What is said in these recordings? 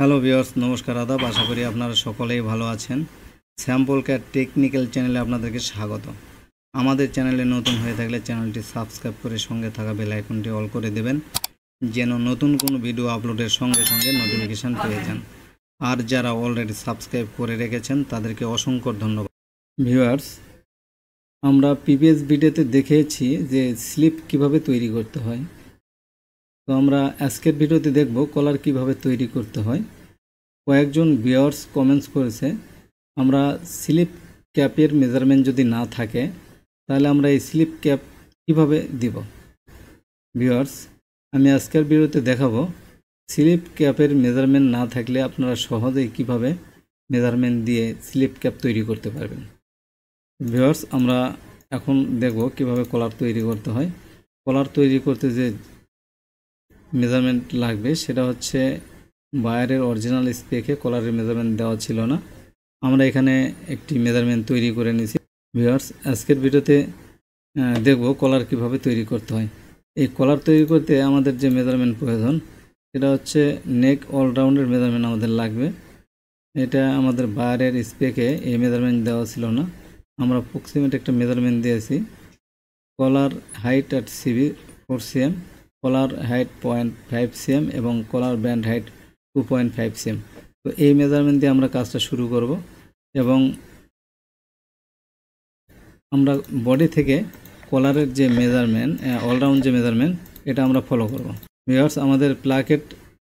Hello viewers, নমস্কার, আদাব। আশা করি আপনারা সকলেই ভালো আছেন। স্যাম্পল ক্যাট টেকনিক্যাল চ্যানেলে আপনাদেরকে স্বাগত। আমাদের চ্যানেলে নতুন হয়ে থাকলে চ্যানেলটি সাবস্ক্রাইব করে সঙ্গে থাকা বেল আইকনটি অল করে দেবেন, যেন নতুন কোনো ভিডিও আপলোডের সঙ্গে সঙ্গে নোটিফিকেশান পেয়ে যান। আর যারা অলরেডি সাবস্ক্রাইব করে রেখেছেন তাদেরকে অসংখ্য ধন্যবাদ। ভিউয়ার্স, আমরা প্রিভিয়াস ভিডিওতে দেখেছি যে স্লিপ কিভাবে তৈরি করতে হয়। তো আমরা আজকের ভিডিওতে দেখব কলার কিভাবে তৈরি করতে হয়। কয়েকজন ভিউয়ার্স কমেন্টস করেছে, আমরা স্লিপ ক্যাপের মেজারমেন্ট যদি না থাকে তাহলে আমরা এই স্লিপ ক্যাপ কিভাবে দিব। ভিউয়ার্স, আমি আজকের ভিডিওতে দেখাবো স্লিপ ক্যাপের মেজারমেন্ট না থাকলে আপনারা সহজেই কিভাবে মেজারমেন্ট দিয়ে স্লিপ ক্যাপ তৈরি করতে পারবেন। ভিউয়ার্স, আমরা এখন দেখব কিভাবে কলার তৈরি করতে হয়। কলার তৈরি করতে যে মেজারমেন্ট লাগবে সেটা হচ্ছে বায়ারের অরিজিনাল স্পেকে কলারের মেজারমেন্ট দেওয়া ছিল না, আমরা এখানে একটি মেজারমেন্ট তৈরি করে নিয়েছি। ভিউয়ার্স, আজকের ভিডিওতে দেখব কলার কিভাবে তৈরি করতে হয়। এই কলার তৈরি করতে আমাদের যে মেজারমেন্ট প্রয়োজন সেটা হচ্ছে নেক অলরাউন্ডের মেজারমেন্ট আমাদের লাগবে। এটা আমাদের বায়ারের স্পেকে এই মেজারমেন্ট দেওয়া ছিল না, আমরা অ্যাপ্রক্সিমেট একটা মেজারমেন্ট দিয়েছি। Collar height at CB 4 cm, collar height 0.5 cm এবং কলার ব্যান্ড হাইট 2.5 cm। তো এই মেজারমেন্ট দিয়ে আমরা কাজটা শুরু করব এবং আমরা বডি থেকে কলারের যে মেজারমেন্ট, অলরাউন্ড যে মেজারমেন্ট, এটা আমরা ফলো করব। ভিউয়ার্স, আমাদের প্লাকেট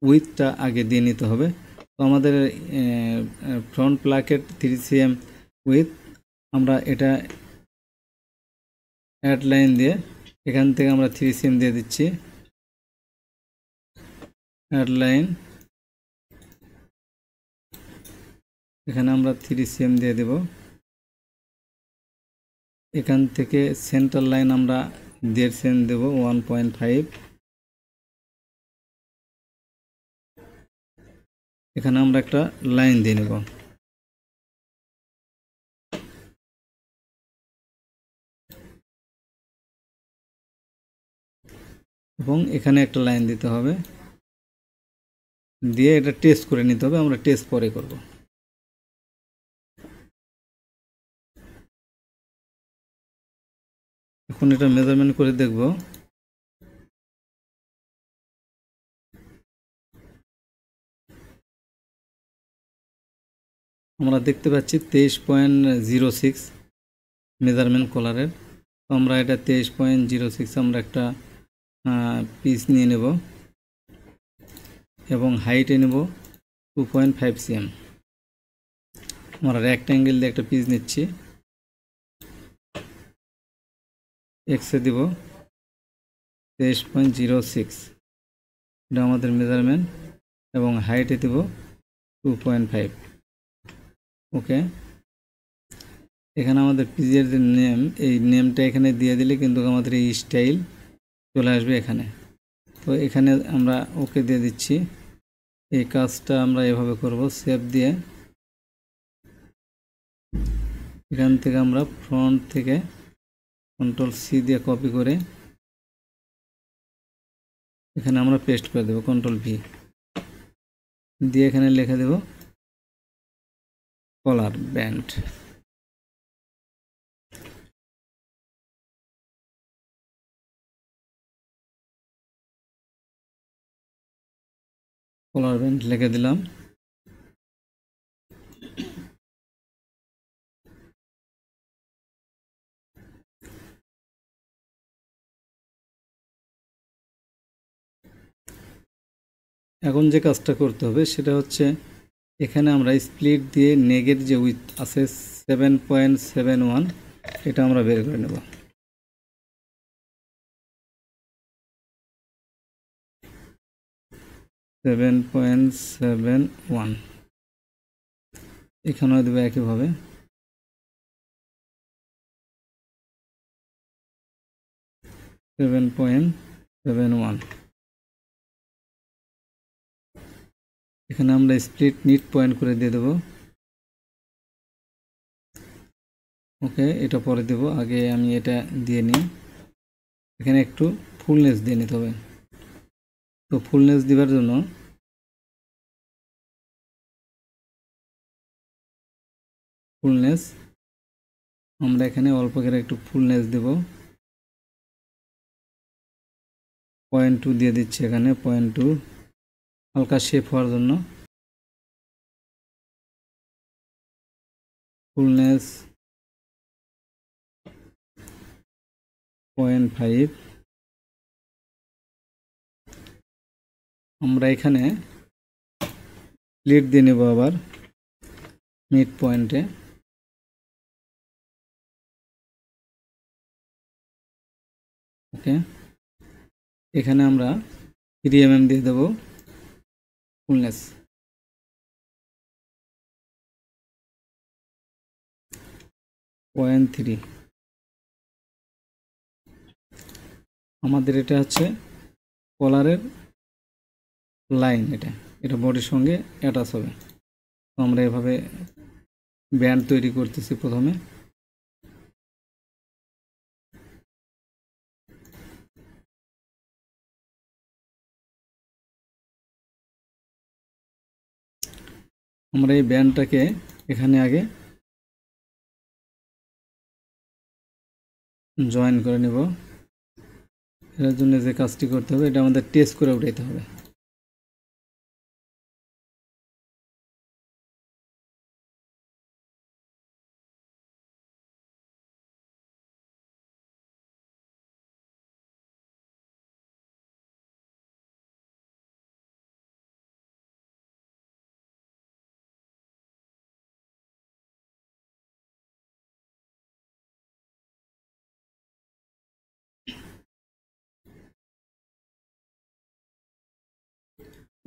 উইথটা আগে দিয়ে নিতে হবে। তো আমাদের ফ্রন্ট প্লাকেট 3 cm উইথ, আমরা এটা অ্যাড লাইন দিয়ে এখান থেকে আমরা 3 cm দিয়ে দিচ্ছি। অ্যাড লাইন, এখানে আমরা 3 cm দিয়ে দেব। এখান থেকে সেন্টার লাইন আমরা 1.5 cm দেব, 1.5। এখানে আমরা একটা লাইন দিয়ে নেব এবং এখানে একটা লাইন দিতে হবে, দিয়ে এটা টেস্ট করে নিতে হবে। আমরা টেস্ট পরে করব। এখন এটা মেজারমেন্ট করে দেখব। আমরা দেখতে পাচ্ছি 23.06 মেজারমেন্ট কলারের। তো আমরা এটা 23.06 আমরা একটা পিস নিয়ে নেব এবং হাইটে নেব 2.5 cm। আমরা রেক্ট্যাঙ্গেল দিয়ে একটা পিস নিচ্ছি, এক্সে দিব 23.06, এটা আমাদের মেজারমেন্ট, এবং হাইটে দেব 2.5। ওকে, এখানে আমাদের পিসের যে নেম, এই নেমটা এখানে দিয়ে দিলে কিন্তু আমাদের এই স্টাইল চলে আসবে এখানে। তো এখানে আমরা ওকে দিয়ে দিচ্ছি। এই কাজটা আমরা এভাবে করব, সেভ দিয়ে এখান থেকে আমরা ফ্রন্ট থেকে Ctrl+C দিয়ে কপি করে এখানে আমরা পেস্ট করে দেব, Ctrl+V দিয়ে এখানে লিখে দেব কলার ব্যান্ড। কলার ব্যান্ড লিখে দিলাম। এখন যে কাজটা করতে হবে সেটা হচ্ছে এখানে আমরা স্প্লিট দিয়ে নেগের যে উইথ আছে 7.71, এটা আমরা বের করে নেব। এখানেও দেবো একইভাবে। এখানে আমরা স্প্লিট নিট পয়েন্ট করে দিয়ে দেব। ওকে, এটা পরে দেব, আগে আমি এটা দিয়ে নিই। এখানে একটু ফুলনেস দিয়ে নিতে হবে। তো ফুলনেস দেওয়ার জন্য ফুলনেস আমরা এখানে অল্প করে একটু ফুলনেস দেব, 0.2 দিয়ে দিচ্ছি এখানে 0.2 হালকা শেপ হওয়ার জন্য। ফুলনেস 0.5 আমরা এখানে লিড দিয়ে নেব আবার মিড পয়েন্টে। ওকে, এখানে আমরা 3 mm দিয়ে দেব ফুলনেস। পয়েন্ট 3 আমাদের এটা হচ্ছে কলারের লাইন, এটা বডির সঙ্গে অ্যাটাচ হবে। তো আমরা এভাবে ব্যান্ড তৈরি করতেছি প্রথমে। আমরা এই ব্যান্ডটাকে এখানে আগে জয়েন করে নেব। এর জন্য যে কাজটি করতে হবে, এটা আমাদের টেস্ট করে উঠাইতে হবে।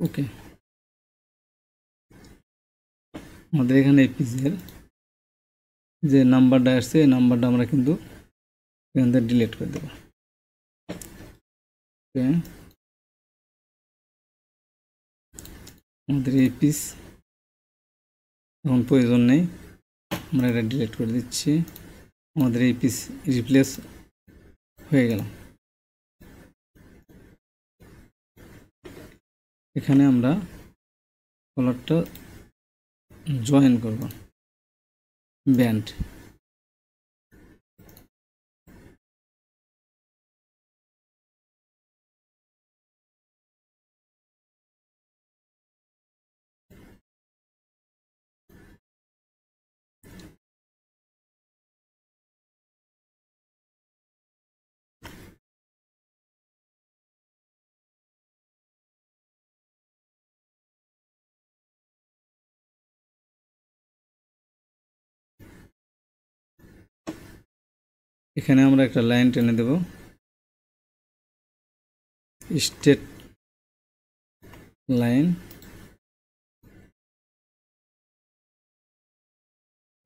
ওকে, আমাদের এখানে এই পিসের যে নাম্বারটা আসছে, এই নাম্বারটা আমরা কিন্তু এখান থেকে ডিলিট করে দেব। ওকে, আমাদের এই পিস এখন প্রয়োজন নেই, আমরা এটা ডিলিট করে দিচ্ছি। আমাদের এই পিস রিপ্লেস হয়ে গেল। এখানে আমরা কলারটা জয়েন করব ব্যান্ড। এখানে আমরা একটা লাইন টেনে দেব, স্ট্রেট লাইন।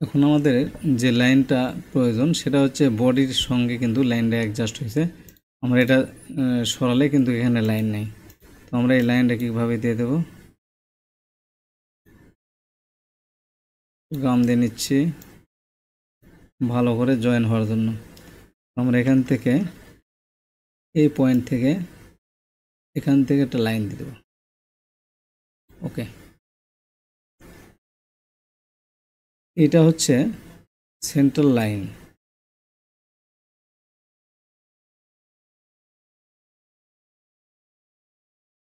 এখন আমাদের যে লাইনটা প্রয়োজন সেটা হচ্ছে বডির সঙ্গে কিন্তু লাইনটা অ্যাডজাস্ট হয়েছে। আমরা এটা সরালে কিন্তু এখানে লাইন নেই। তো আমরা এই লাইনটা কীভাবে দিয়ে দেব, গাম দিয়ে নিচ্ছি ভালো করে জয়েন হওয়ার জন্য। আমরা এখান থেকে এই পয়েন্ট থেকে এখান থেকে একটা লাইন দিয়ে দেব। ওকে, এটা হচ্ছে সেন্ট্রাল লাইন।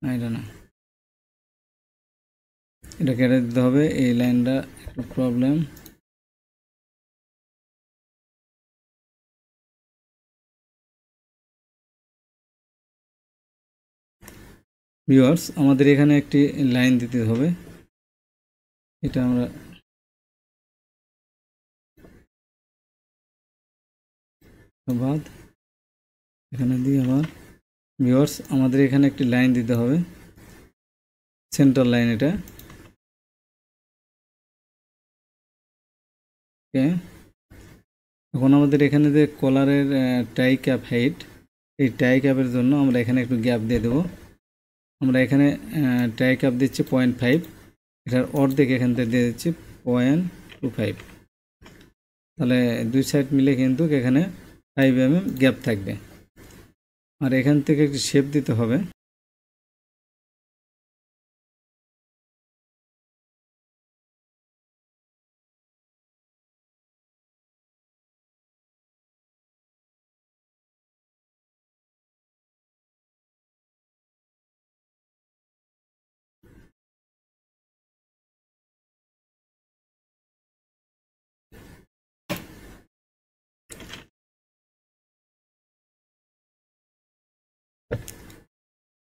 এটা না, এটা কেটে দিতে হবে, এই লাইনটা একটু প্রবলেম। ভিউয়ার্স, আমাদের এখানে একটি লাইন দিতে হবে, এটা আমরা বাদ এখানে দিই আবার। ভিউয়ার্স, আমাদের এখানে একটি লাইন দিতে হবে, সেন্টার লাইন এটা। ওকে, এখন আমাদের এখানে যে কলারের টাই ক্যাপ হাইট, এই টাই ক্যাপের জন্য আমরা এখানে একটু গ্যাপ দিয়ে দেবো। আমরা এখানে টাই ক্যাপ দিচ্ছি 0.5, এটার অর্ধেক এখান থেকে দিয়ে দিচ্ছি 0.25। তাহলে দুই সাইড মিলে কিন্তু এখানে 5 mm গ্যাপ থাকবে। আর এখান থেকে একটি শেপ দিতে হবে।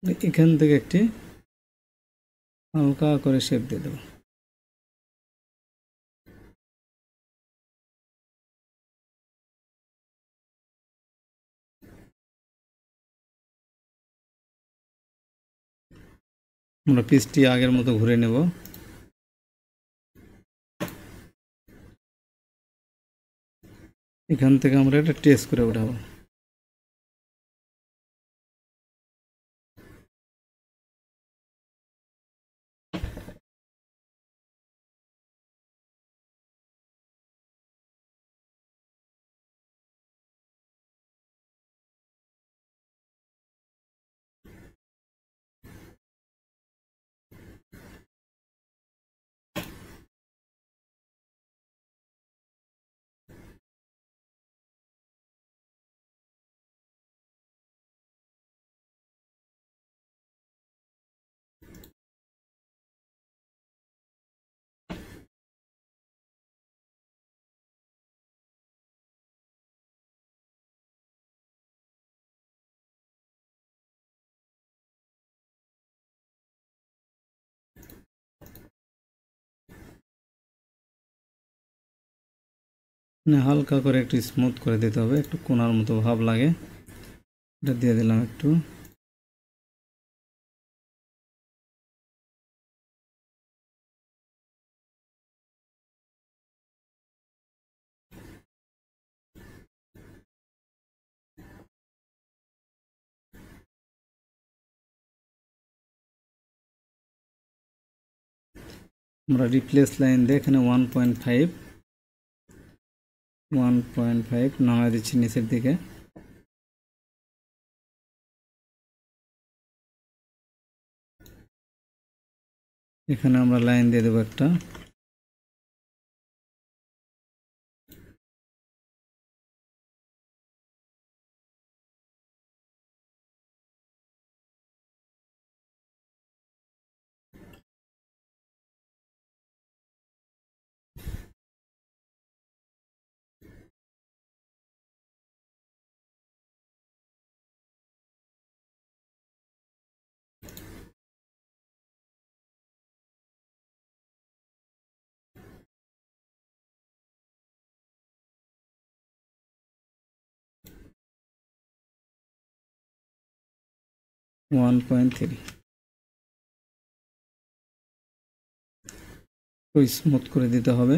এখান থেকে একটি হালকা করে শেপ দিয়ে দেব। আমরা পিসটি আগের মতো ঘুরে নেব। এখান থেকে আমরা এটা টেস্ট করে উঠাবো। হালকা করে একটু স্মুথ করে দিতে হবে, একটু কোনার মতো ভাব লাগে। এটা দিয়ে দিলাম একটু। আমরা রিপ্লেস লাইন দিয়ে এখানে 1.5 নামিয়ে দিচ্ছি নিচের দিকে। এখানে আমরা লাইন দিয়ে দেবো একটা। ওয়ান পয়েন্ট থ্রি স্মুথ করে দিতে হবে।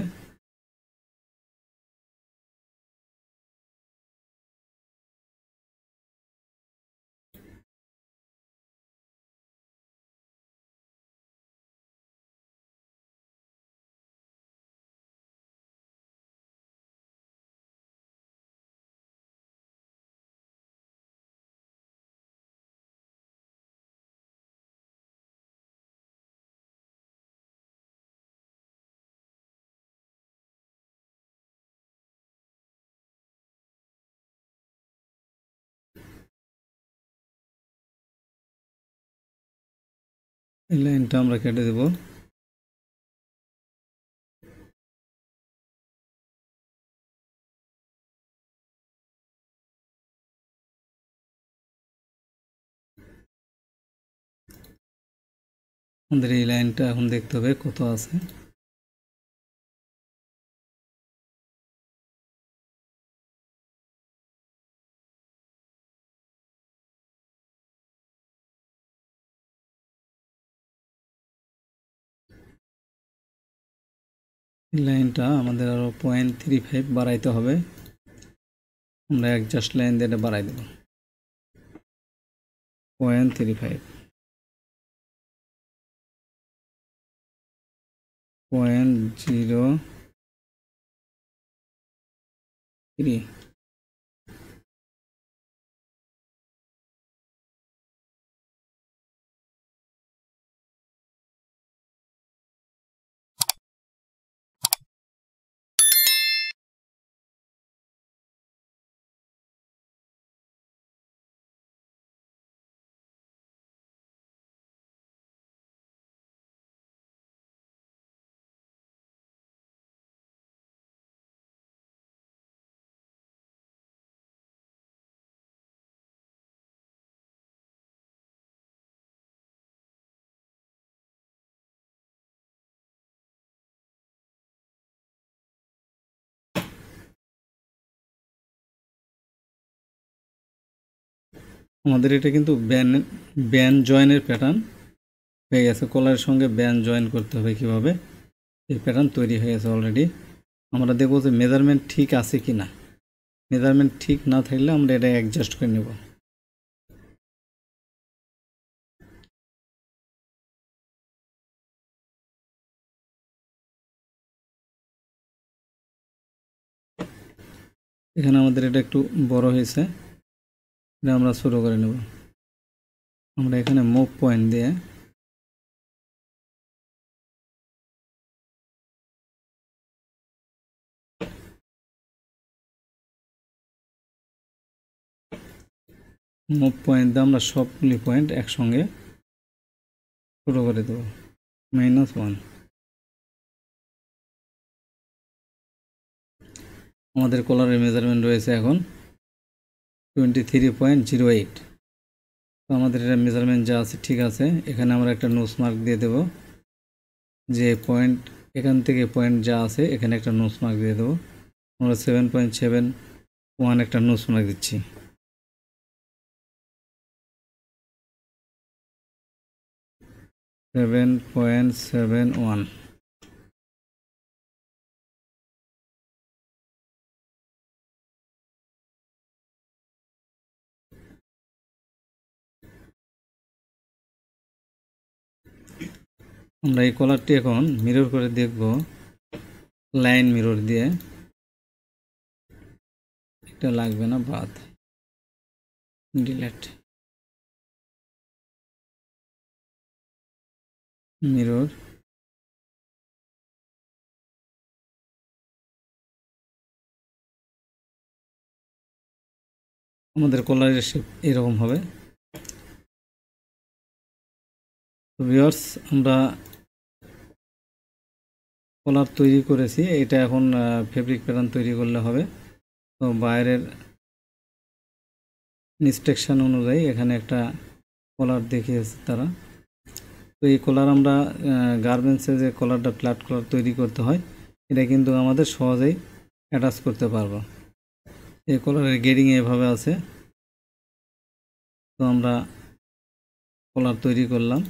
এই লাইনটা আমরা কেটে দেব। আমাদের এই লাইনটা এখন দেখতে হবে কত আছে। লাইনটা আমাদের আরো 0.35 বাড়াইতে হবে। আমরা অ্যাডজাস্ট লাইন দিয়ে এটা বাড়াই দেব 0.35 0.03। আমাদের এটা কিন্তু ব্যান জয়েনের প্যাটার্ন হয়ে গেছে। কলারের সঙ্গে ব্যান জয়েন করতে হবে কীভাবে, এই প্যাটার্ন তৈরি হয়ে গেছে অলরেডি। আমরা দেখব যে মেজারমেন্ট ঠিক আছে কি না। মেজারমেন্ট ঠিক না থাকলে আমরা এটা অ্যাডজাস্ট করে নেব। এখানে আমাদের এটা একটু বড় হয়েছে, এটা আমরা ছোটো করে নেব। আমরা এখানে মুভ পয়েন্ট দিয়ে আমরা সবগুলি পয়েন্ট একসঙ্গে ছোটো করে দেব। -1 আমাদের কলারের মেজারমেন্ট রয়েছে এখন 23.08। তো আমাদের এটা মেজারমেন্ট যা আছে ঠিক আছে। এখানে আমরা একটা নোজ মার্ক দিয়ে দেব, যে পয়েন্ট এখান থেকে পয়েন্ট যা আছে এখানে একটা নোজ মার্ক দিয়ে দেবো। আমরা 7.71 একটা নোজ মার্ক দিচ্ছি। আমরা এই কলারটি এখন মিরর করে দেখব, লাইন মিরর দিয়ে। এটা লাগবে না, বাদ, ডিলেট। মিরর আমাদের কলারের শেপ এরকম হবে। তো ভিউয়ার্স, আমরা কলার তৈরি করেছি, এটা এখন ফেব্রিক প্যাটার্ন তৈরি করলে হবে। তো বাইরের ইনস্ট্রাকশন অনুযায়ী এখানে একটা কলার দেখিয়েছে তারা। তো এই কলার আমরা গার্মেন্টসে যে কলারটা ফ্ল্যাট কলার তৈরি করতে হয়, এটা কিন্তু আমাদের সহজেই অ্যাটাচ করতে পারবো। এই কলারের গেডিং এভাবে আছে। তো আমরা কলার তৈরি করলাম।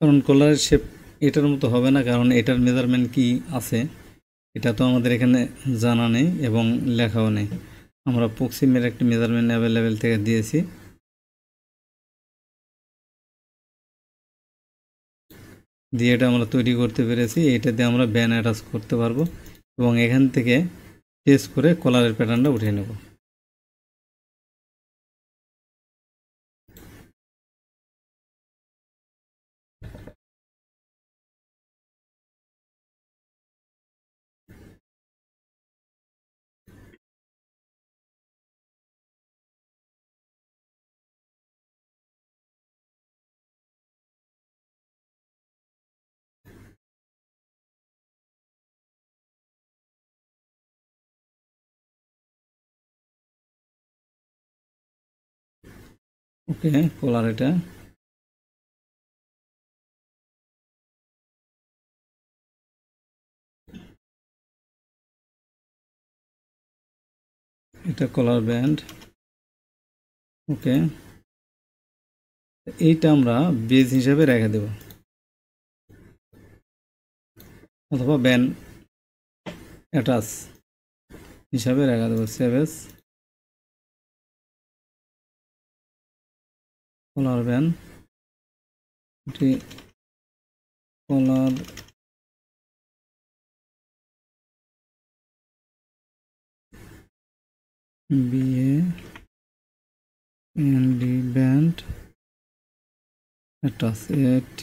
কারণ কলারের শেপ এটার মতো হবে না, কারণ এটার মেজারমেন্ট কি আছে এটা তো আমাদের এখানে জানা নেই এবং লেখাও নেই। আমরা প্রক্সিমের একটা মেজারমেন্ট অ্যাভেলেবেল থেকে দিয়েছি। দিয়ে এটা আমরা তৈরি করতে পেরেছি। এটা দিয়ে আমরা ব্যান অ্যাটাচ করতে পারবো এবং এখান থেকে টেস্ট করে কলারের প্যাটার্নটা উঠিয়ে নেব। ওকে, কলার এটা কলার ব্যান্ড। ওকে, এইটা আমরা বেজ হিসাবে রেখে দেব, অথবা ব্যান অ্যাটাচ হিসাবে রেখে দেবো। সেভেস কলার ব্যান্ড, এটি কলার BAND band attach ATH।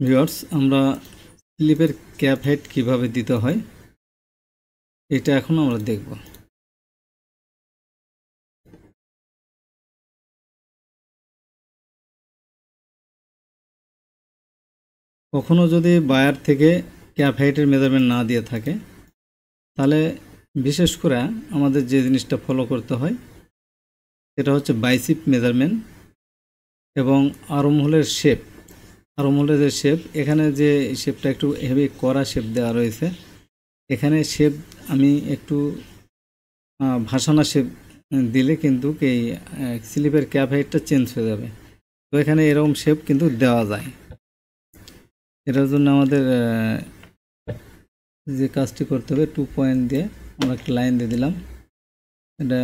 Viewers, আমরা স্লিপের ক্যাপ হেড কীভাবে দিতে হয় এটা এখন আমরা দেখব। কখনো যদি বায়ার থেকে ক্যাপ হাইটের মেজারমেন্ট না দিয়ে থাকে, তাহলে বিশেষ করে আমাদের যে জিনিসটা ফলো করতে হয় সেটা হচ্ছে বাইসিপ মেজারমেন্ট এবং আর্মহোলের শেপ। আর্মহোলের যে শেপ, এখানে যে শেপটা একটু হেভি কড়া শেপ দেওয়া রয়েছে, এখানে শেপ আমি একটু ভাসানা শেপ দিলে কিন্তু এই স্লিপের ক্যাপ হাইটটা চেঞ্জ হয়ে যাবে। তো এখানে এরকম শেপ কিন্তু দেওয়া যায়। এটার জন্য আমাদের যে কাজটি করতে হবে, 2 পয়েন্ট দিয়ে আমরা একটা লাইন দিয়ে দিলাম, এটা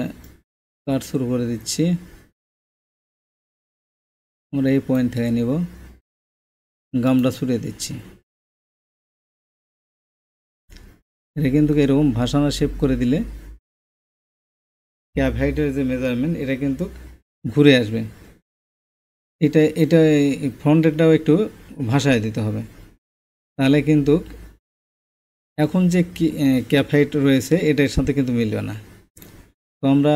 কাট শুরু করে দিচ্ছি। আমরা এই পয়েন্ট থেকে নিব, গামটা ছুড়ে দিচ্ছি। এটা কিন্তু এরকম ভাসানা শেপ করে দিলে ক্যাপ হাইটের যে মেজারমেন্ট এটা কিন্তু ঘুরে আসবে। এটা ফ্রন্টেরটাও একটু ভাসায় দিতে হবে, তাহলে কিন্তু এখন যে ক্যাপ হাইট রয়েছে এটার সাথে কিন্তু মিলবে না। তো আমরা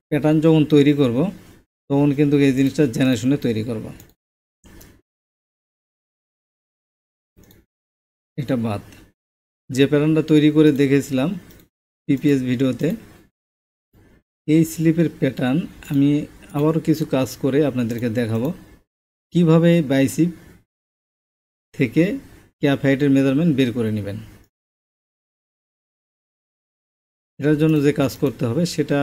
প্যাটার্ন যখন তৈরি করব তখন কিন্তু এই জিনিসটা জেনে শুনে তৈরি করব। এটা বাদ, যে প্যাটার্নটা তৈরি করে দেখেছিলাম পিপিএস ভিডিওতে, এই স্লিপের প্যাটার্ন আমি আবারও কিছু কাজ করে আপনাদেরকে দেখাবো কিভাবে বাইসিপ থেকে ক্যাপ হাইটের মেজারমেন্ট বের করে নেবেন। এটার জন্য যে কাজ করতে হবে সেটা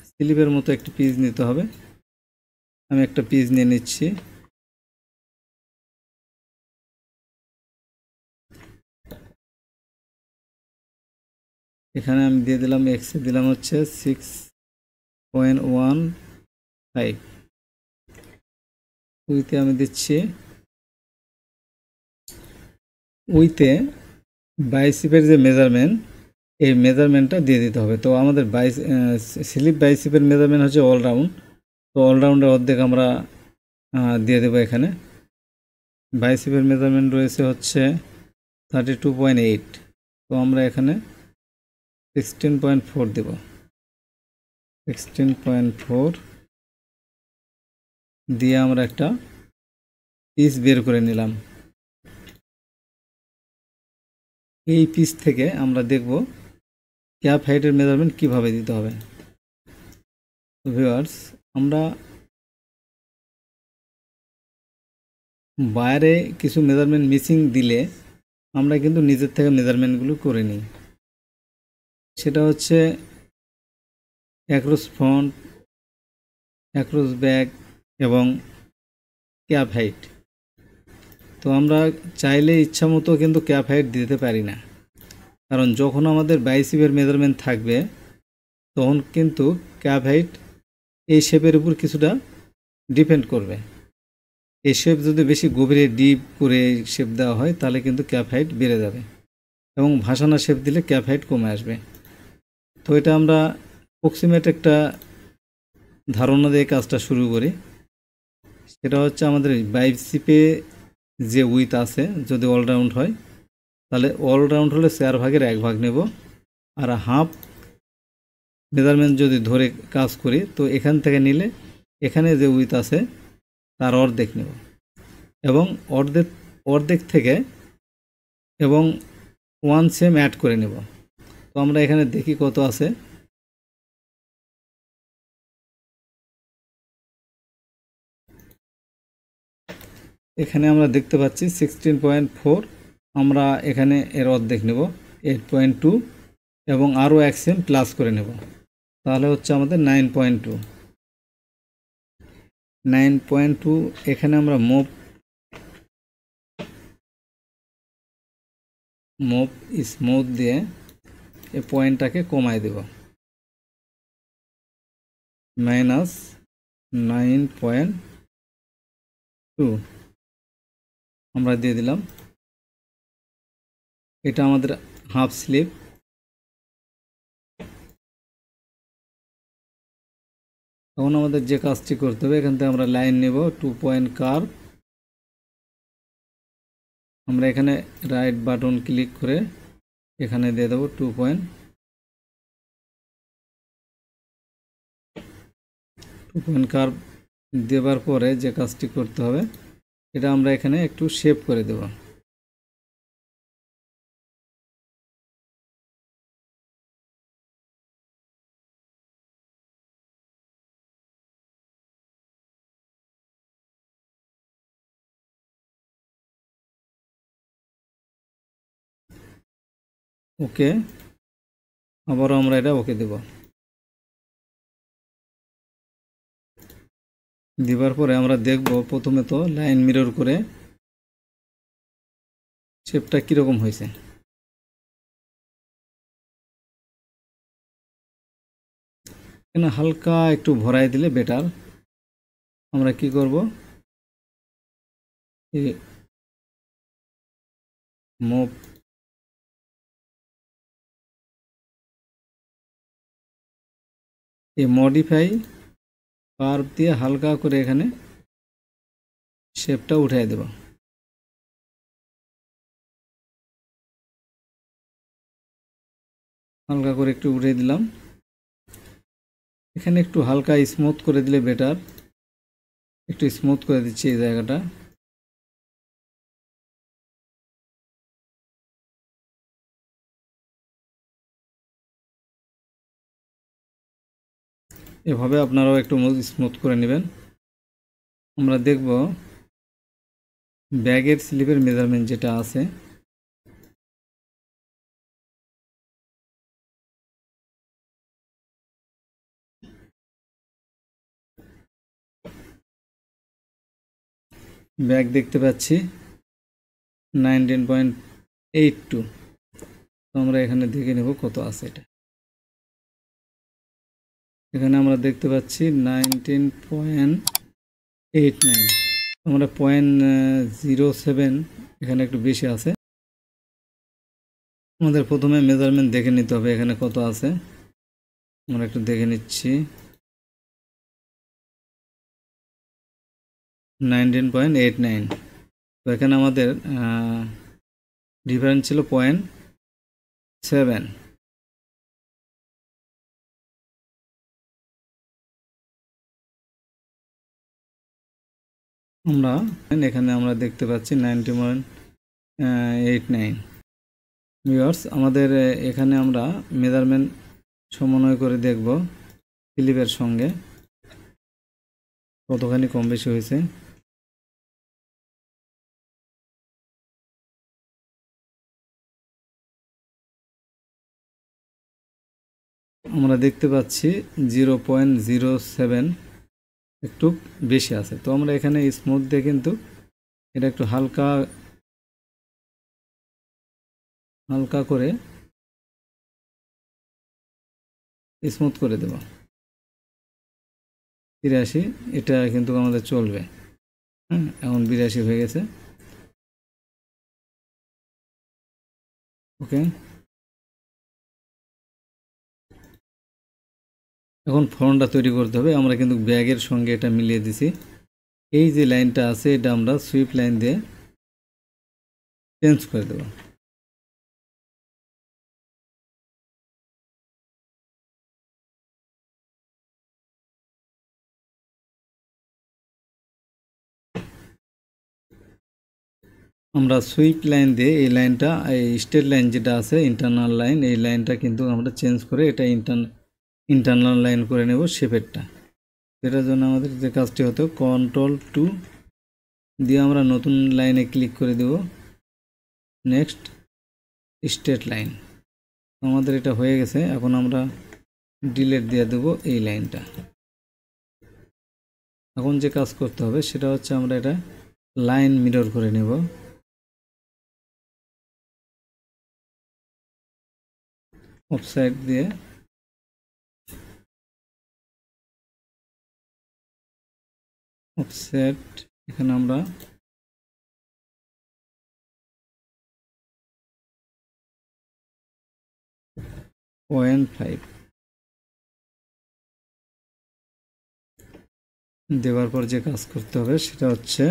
স্লিপের মতো একটি পিস নিতে হবে। আমি একটা পিস নিয়ে নিচ্ছি। এখানে আমি দিয়ে দিলাম এক্সে দিলাম হচ্ছে 6.15, উইতে আমি দিচ্ছি, উইতে বাইসিপের যে মেজারমেন্ট এই মেজারমেন্টটা দিয়ে দিতে হবে। তো আমাদের স্লিপ বাইসিপের মেজারমেন্ট হচ্ছে অলরাউন্ড, তো অলরাউন্ডের অর্ধেক আমরা দিয়ে দেবো। এখানে বাইসিপের মেজারমেন্ট রয়েছে হচ্ছে 32.8, তো আমরা এখানে 16.4 দেব। 16.4 দিয়ে আমরা একটা পিস বের করে নিলাম। এই পিস থেকে আমরা দেখব ক্যাপ হাইটের মেজারমেন্ট কিভাবে দিতে হবে। ভিউয়ার্স, আমরা বাইরে কিছু মেজারমেন্ট মিসিং দিলে আমরা কিন্তু নিজের থেকে মেজারমেন্টগুলো করে নিই। সেটা হচ্ছে অ্যাক্রস ফ্রন্ট, অ্যাক্রস ব্যাক এবং ক্যাপ হাইট। তো আমরা চাইলে ইচ্ছা মতো কিন্তু ক্যাপ হাইট দিতে পারি না, কারণ যখন আমাদের বাইসিপের মেজারমেন্ট থাকবে তখন কিন্তু ক্যাপ হাইট এই শেপের উপর কিছুটা ডিপেন্ড করবে। এই শেপ যদি বেশি গভীরে ডিপ করে শেপ দেওয়া হয় তাহলে কিন্তু ক্যাপ হাইট বেড়ে যাবে এবং ভাসানা শেপ দিলে ক্যাপ হাইট কমে আসবে। তো এটা আমরা অ্যাপ্রক্সিমেট একটা ধারণা দিয়ে কাজটা শুরু করি। সেটা হচ্ছে আমাদের বাইসিপে যে উইথ আছে, যদি অলরাউন্ড হয় তাহলে অলরাউন্ড হলে 4 ভাগের 1 ভাগ নেব, আর হাফ মেজারমেন্ট যদি ধরে কাজ করি তো এখান থেকে নিলে এখানে যে উইথ আছে তার অর্ধেক নেব এবং অর্ধেক থেকে এবং 1 সেম অ্যাড করে নেব। তো আমরা এখানে দেখি কত আছে। এখানে আমরা দেখতে পাচ্ছি 16.4, আমরা এখানে এর অর্ধেক নেব 8.2 এবং আরও 1 সেম প্লাস করে নেব, তাহলে হচ্ছে আমাদের 9.2। এখানে আমরা মুভ স্মুথ দিয়ে এই পয়েন্টটাকে কমায় দেব, -9.2 আমরা দিয়ে দিলাম। এটা আমাদের হাফ স্লিপ। তখন আমাদের যে কাজটি করতে হবে, এখান থেকে আমরা লাইন নেব, 2 পয়েন্ট কার্ভ, আমরা এখানে রাইট বাটন ক্লিক করে এখানে দিয়ে দেবো 2 পয়েন্ট কার্ভ দেবার পরে যে কাজটি করতে হবে, এটা আমরা এখানে একটু শেপ করে দেব। ওকে, আবারও আমরা এটা ওকে দেব। দেবার পরে আমরা দেখব প্রথমে তো লাইন মিরর করে শেপটা কীরকম হয়েছে। এখানে হালকা একটু ভরাই দিলে বেটার। আমরা কি করব, এই মুভ এই মডিফাই কার্ভ দিয়ে হালকা করে এখানে শেপটা উঠাই দেব। হালকা করে একটু উঠিয়ে দিলাম। এখানে একটু হালকা স্মুথ করে দিলে বেটার। একটু স্মুথ করে দিচ্ছি এই জায়গাটা। এভাবে আপনারাও একটু স্মুথ করে নেবেন। আমরা দেখব ব্যাগের স্লিপের মেজারমেন্ট যেটা আছে, ব্যাগ দেখতে পাচ্ছি 19.82। তো আমরা এখানে দেখে নেব কত আছে এটা। এখানে আমরা দেখতে পাচ্ছি 19.89। আমরা 0.07 এখানে একটু বেশি আছে। আমাদের প্রথমে মেজারমেন্ট দেখে নিতে হবে এখানে কত আছে। আমরা একটু দেখে নিচ্ছি। 19.89। তো এখানে আমাদের ডিফারেন্স ছিল 0.7। আমরা এখানে আমরা দেখতে পাচ্ছি 90.89। ভিউয়ার্স, আমাদের এখানে আমরা মেজারমেন্ট সমন্বয় করে দেখব স্লিপের সঙ্গে কতখানি কম বেশি হয়েছে। আমরা দেখতে পাচ্ছি 0.07 একটু বেশি আছে। তো আমরা এখানে স্মুথ দিয়ে কিন্তু এটা একটু হালকা হালকা করে স্মুথ করে দেব। 83 এটা কিন্তু আমাদের চলবে। এখন 82 হয়ে গেছে। ওকে, এখন ফর্মটা তৈরি করতে হবে। আমরা কিন্তু ব্যাগের সঙ্গে এটা মিলিয়ে দিছি। এই যে লাইনটা আছে এটা আমরা সুইপ লাইন দিয়ে চেঞ্জ করে দেব। আমরা সুইপ লাইন দিয়ে এই লাইনটা, এই স্ট্রেট লাইন যেটা আছে ইন্টারনাল লাইন, এই লাইনটা কিন্তু আমরা চেঞ্জ করে এটা ইন্টারনাল লাইন করে নেব শেপেরটা। এটার জন্য আমাদের যে কাজটি হতো Ctrl+2 দিয়ে আমরা নতুন লাইনে ক্লিক করে দেব। Next straight line. আমাদের এটা হয়ে গেছে। এখন আমরা ডিলিট দিয়ে দেব এই লাইনটা। এখন যে কাজ করতে হবে সেটা হচ্ছে আমরা এটা লাইন মিরর করে নেব। অফসাইড দিয়ে অফসেট এখানে আমরা 0.5 দেওয়ার পর যে কাজ করতে হবে সেটা হচ্ছে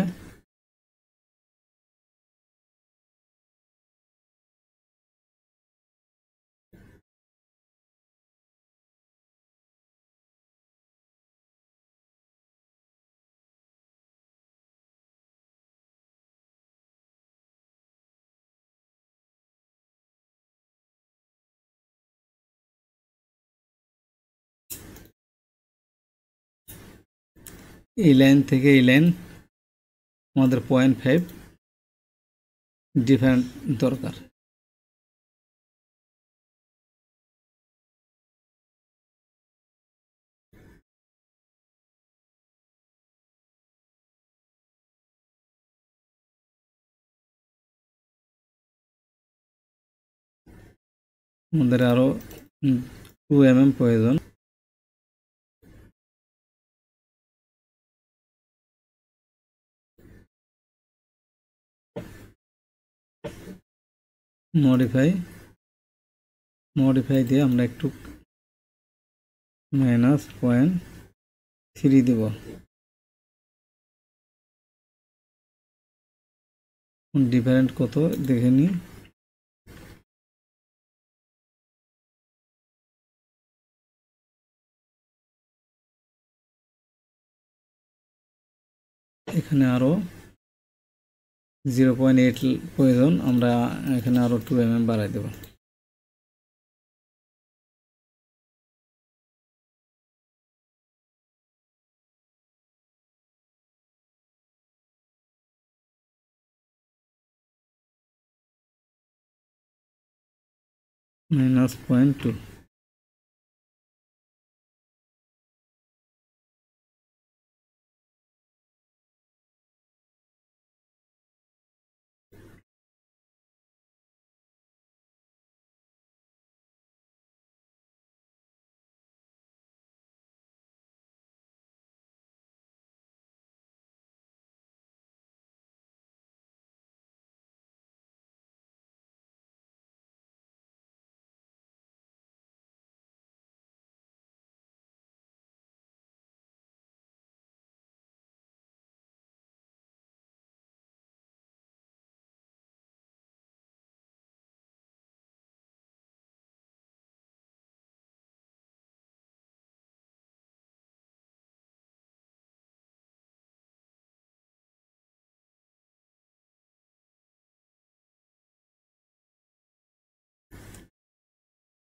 এই লাইন থেকে এই লাইন আমাদের 0.5 ডিফারেন্ট দরকার। আমাদের আরও 2 mm প্রয়োজন। মডিফাই দিয়ে আমরা একটু -0.3 দেব। ডিফারেন্ট কত দেখে নিই। এখানে আরও 0.8 প্রয়োজন, আমরা এখানে আরও 2 mm বাড়াই দেব। -0.2।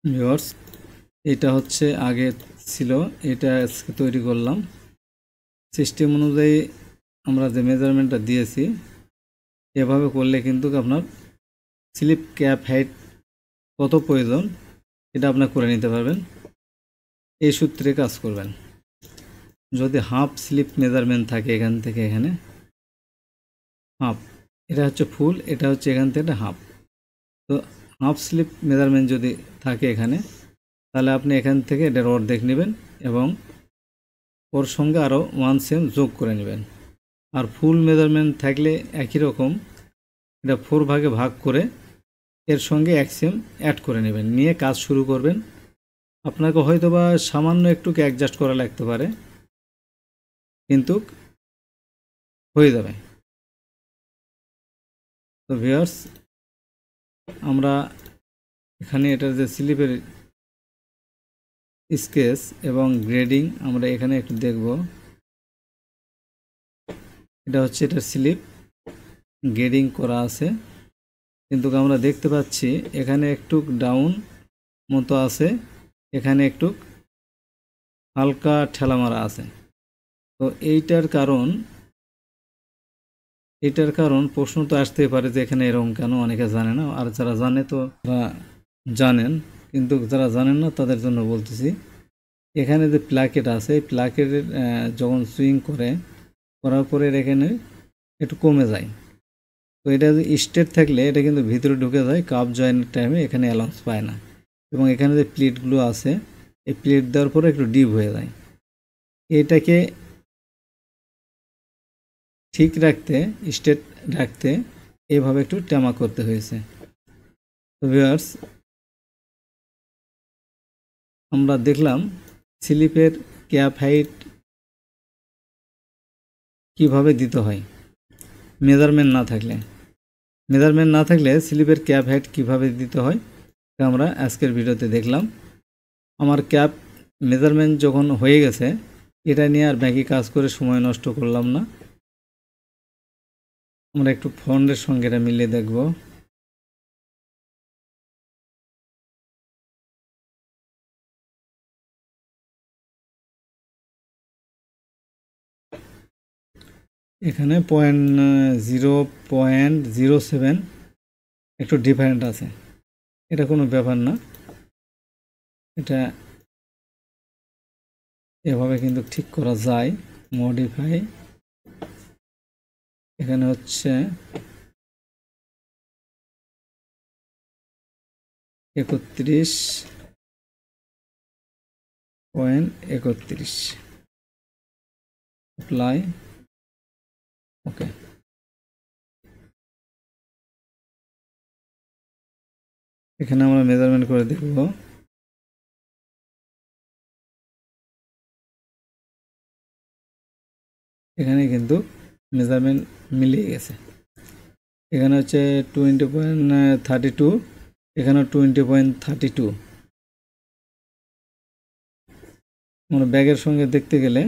ভিউয়ার্স, এটা হচ্ছে আগে ছিল, এটা আজকে তৈরি করলাম। সিস্টেম অনুযায়ী আমরা যে মেজারমেন্টটা দিয়েছি এভাবে করলে কিন্তু আপনার স্লিপ ক্যাপ হাইট কত প্রয়োজন এটা আপনার করে নিতে পারবেন। এই সূত্রে কাজ করবেন। যদি হাফ স্লিপ মেজারমেন্ট থাকে এখান থেকে এখানে হাফ, এটা হচ্ছে ফুল, এটা হচ্ছে এখান থেকে হাফ, তো হাফ স্লিপ মেজারমেন্ট যদি থাকে এখানে, তাহলে আপনি এখান থেকে এটার অর্ধেক নেবেন এবং ওর সঙ্গে আরও 1 সেম যোগ করে নেবেন। আর ফুল মেজারমেন্ট থাকলে একই রকম, এটা 4 ভাগে ভাগ করে এর সঙ্গে 1 সেম অ্যাড করে নেবেন, নিয়ে কাজ শুরু করবেন। আপনাকে হয়তোবা সামান্য একটু অ্যাডজাস্ট করা লাগতে পারে, কিন্তু হয়ে যাবে। তো ভিউয়ার্স, আমরা এখানে এটার যে স্লিপের স্কেচ এবং গ্রেডিং আমরা এখানে একটু দেখব। এটা হচ্ছে এটার স্লিপ গ্রেডিং করা আছে, কিন্তু আমরা দেখতে পাচ্ছি এখানে একটু ডাউন মতো আছে, এখানে একটু হালকা ঠেলা মারা আছে। তো এইটার কারণ প্রশ্ন তো আসতেই পারে যে এখানে এরকম কেন, অনেকে জানে না, আর যারা জানে তো তারা জানেন, কিন্তু যারা জানেন না তাদের জন্য বলতেছি। এখানে যে প্লাকেট আছে, এই প্লাকেটের যখন সুইং করার পরে এখানে একটু কমে যায়। তো এটা যদি স্ট্রেট থাকলে এটা কিন্তু ভিতরে ঢুকে যায়, কাপ জয়েন্টের টাইমে এখানে অ্যালাউন্স পায় না। এবং এখানে যে প্লেটগুলো আছে এই প্লেট দেওয়ার পরে একটু ডিপ হয়ে যায়। এটাকে ঠিক রাখতে, স্ট্রেট রাখতে এভাবে একটু টেমা করতে হয়েছে। তো ভিউয়ার্স, আমরা দেখলাম স্লিপের ক্যাপ হাইট কিভাবে দিতে হয় মেজারমেন্ট না থাকলে স্লিপের ক্যাপ হাইট কিভাবে দিতে হয় তা আমরা আজকের ভিডিওতে দেখলাম। আমার ক্যাপ মেজারমেন্ট যখন হয়ে গেছে, এটা নিয়ে আর বাকি কাজ করে সময় নষ্ট করলাম না। আমরা একটু ফন্টের সঙ্গে এটা মিলিয়ে দেখব। এখানে 0.07 একটু ডিফারেন্ট আছে, এটা কোনো ব্যাপার না, এটা এভাবে কিন্তু ঠিক করা যায়। মডিফাই, এখানে হচ্ছে 31.31, অ্যাপ্লাই, ওকে। এখানে আমরা মেজারমেন্ট করে দেখব, এখানে কিন্তু মেজারমেন্ট মিলিয়ে গেছে। এখানে হচ্ছে 20.32, এখানে 20.32। আমরা ব্যাগের সঙ্গে দেখতে গেলে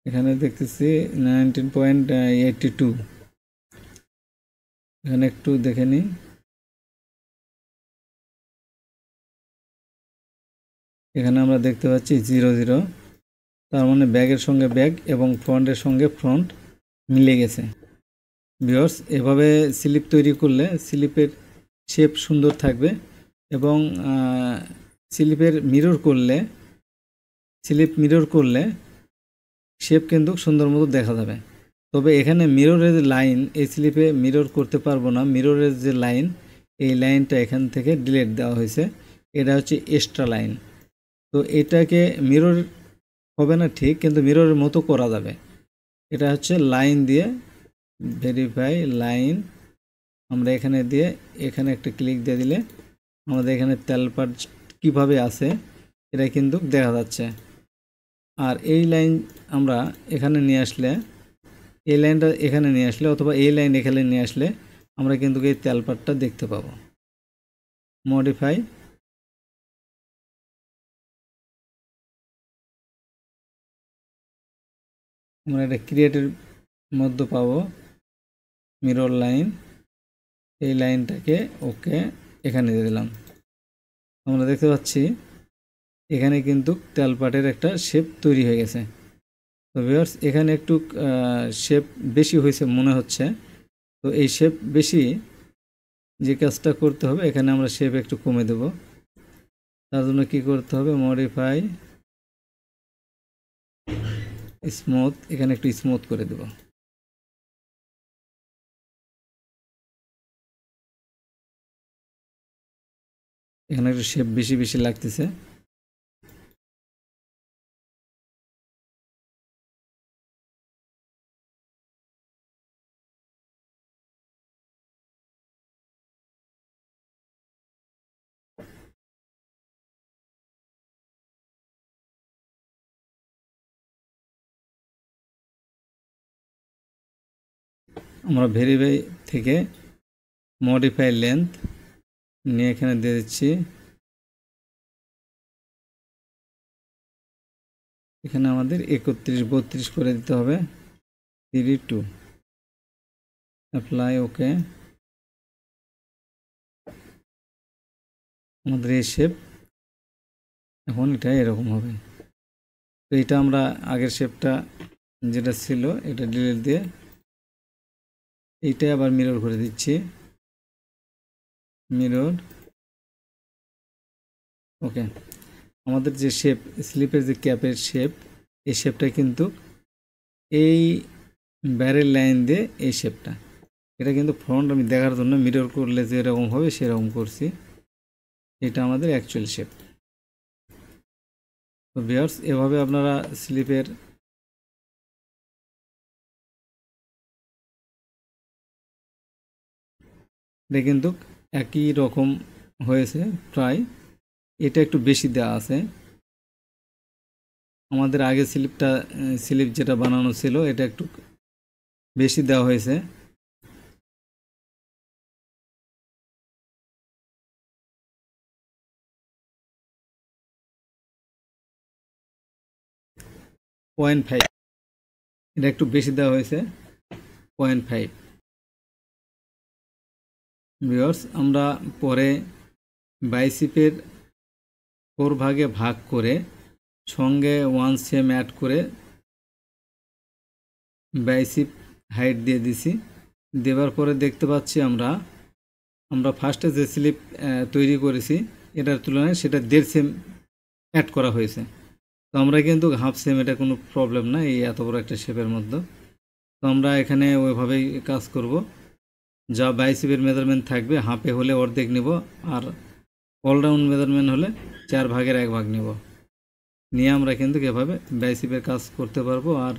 এখানে দেখতেছি 19.82। এখানে একটু দেখে নিই, এখানে আমরা দেখতে পাচ্ছি 00, তার মানে ব্যাগের সঙ্গে ব্যাগ এবং ফ্রন্টের সঙ্গে ফ্রন্ট মিলে গেছে। ভিউয়ার্স, এভাবে স্লিপ তৈরি করলে স্লিপের শেপ সুন্দর থাকবে এবং স্লিপ মিরর করলে শেপ কিন্তু সুন্দর মতো দেখা যাবে। তবে এখানে মিররের লাইন, এই স্লিপে মিরর করতে পারবো না, মিররের যে লাইন, এই লাইনটা এখান থেকে ডিলিট দেওয়া হয়েছে, এটা হচ্ছে এক্সট্রা লাইন। তো এটাকে মিরর হবে না ঠিক, কিন্তু মিররের মতো করা যাবে। এটা হচ্ছে লাইন দিয়ে ভেরিফাই লাইন, আমরা এখানে দিয়ে এখানে একটা ক্লিক দিয়ে দিলে আমাদের এখানে তেলপাট কিভাবে আছে এটা কিন্তু দেখা যাচ্ছে। আর এই লাইন আমরা এখানে নিয়ে আসলে, এই লাইনটা এখানে নিয়ে আসলে অথবা এই লাইন এখানে নিয়ে আসলে আমরা কিন্তু এই তেলপাটটা দেখতে পাবো। মডিফাই, আমরা এটা ক্রিয়েটের মধ্যে পাবো মিরর লাইন, এই লাইনটাকে ওকে এখানে দিয়ে দিলাম। আমরা দেখতে পাচ্ছি এখানে কিন্তু তেলপাটের একটা শেপ তৈরি হয়ে গেছে। তো ভিউয়ার্স, এখানে একটু শেপ বেশি হয়েছে মনে হচ্ছে, তো এই শেপ বেশি যে কাজটা করতে হবে, এখানে আমরা শেপ একটু কমে দেব। তার জন্য কি করতে হবে, মডিফাই স্মুথ, এখানে একটু স্মুথ করে দেব। এখানে একটু শেপ বেশি বেশি লাগতেছে। আমরা ভেরিফাই থেকে মডিফাই লেন্থ নিয়ে এখানে দিয়ে দিচ্ছি, এখানে আমাদের 31-32 করে দিতে হবে, 32, অ্যাপ্লাই, ওকে। আমাদের এই শেপ এখন এটা এরকম হবে। তো এটা আমরা আগের শেপটা যেটা ছিল এটা ডিলিট দিয়ে এইটাই আবার মিরর করে দিচ্ছি, মিরর, ওকে। আমাদের যে শেপ, স্লিপের যে ক্যাপের শেপ, এই শেপটা কিন্তু এই ব্যারেল লাইন দিয়ে এই শেপটা, এটা কিন্তু ফ্রন্ট আমি দেখার জন্য মিরর করলে যে এরকম হবে সেরকম করছি, এটা আমাদের অ্যাকচুয়াল শেপ। তো ভিউয়ার্স, এভাবে আপনারা স্লিপের এটা কিন্তু একই রকম হয়েছে প্রায়, এটা একটু বেশি দেওয়া আছে। আমাদের আগে স্লিপ যেটা বানানো ছিল এটা একটু বেশি দেওয়া হয়েছে। পয়েন্ট 5, এটা একটু বেশি দেওয়া হয়েছে, 0.5। ভিউয়ার্স, আমরা পরে বাইসিপের 4 ভাগে ভাগ করে সঙ্গে 1 সেম অ্যাড করে বাইসিপ হাইট দিয়ে দিছি। দেওয়ার পরে দেখতে পাচ্ছি আমরা ফার্স্টে যে স্লিপ তৈরি করেছি এটার তুলনায় সেটা 1.5 সেম অ্যাড করা হয়েছে। তো আমরা কিন্তু হাফ সেম, এটা কোনো প্রবলেম না এই এত বড় একটা শেপের মধ্যে। তো আমরা এখানে ওইভাবেই কাজ করব। যা বাইসিপের মেজারমেন্ট থাকবে হাফে হলে অর্ধেক নিব, আর অলরাউন্ড মেজারমেন্ট হলে 1/4 নিব। নিয়ে আমরা কিন্তু এভাবে বাইসিপের কাজ করতে পারবো। আর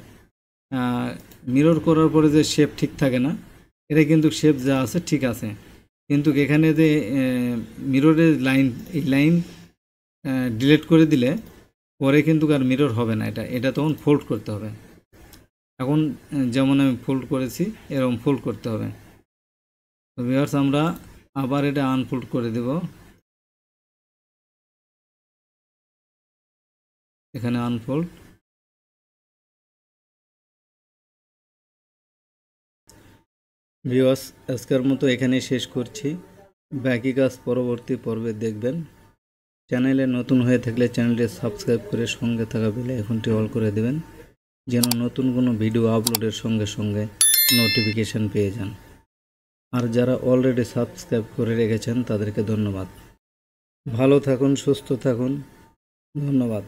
মিরর করার পরে যে শেপ ঠিক থাকে না, এটা কিন্তু শেপ যা আছে ঠিক আছে, কিন্তু এখানে যে মিররের লাইন, এই লাইন ডিলিট করে দিলে পরে কিন্তু আর মিরর হবে না। এটা তখন ফোল্ড করতে হবে। এখন যেমন আমি ফোল্ড করেছি এরকম ফোল্ড করতে হবে। তো ভিউয়ার্স আমরা আবার এটা আনফোল্ড করে দেব। এখানে আনফোল্ড। ভিউয়ার্স আজকের মতো এখানেই শেষ করছি। বাকি কাজ পরবর্তী পর্বে দেখবেন। চ্যানেলে নতুন হয়ে থাকলে চ্যানেলটি সাবস্ক্রাইব করে সঙ্গে থাকা বেল আইকনটি অল করে দেবেন, যেন নতুন কোনো ভিডিও আপলোডের সঙ্গে সঙ্গে নোটিফিকেশান পেয়ে যান। আর যারা অলরেডি সাবস্ক্রাইব করে রেখেছেন তাদেরকে ধন্যবাদ। ভালো থাকুন, সুস্থ থাকুন, ধন্যবাদ।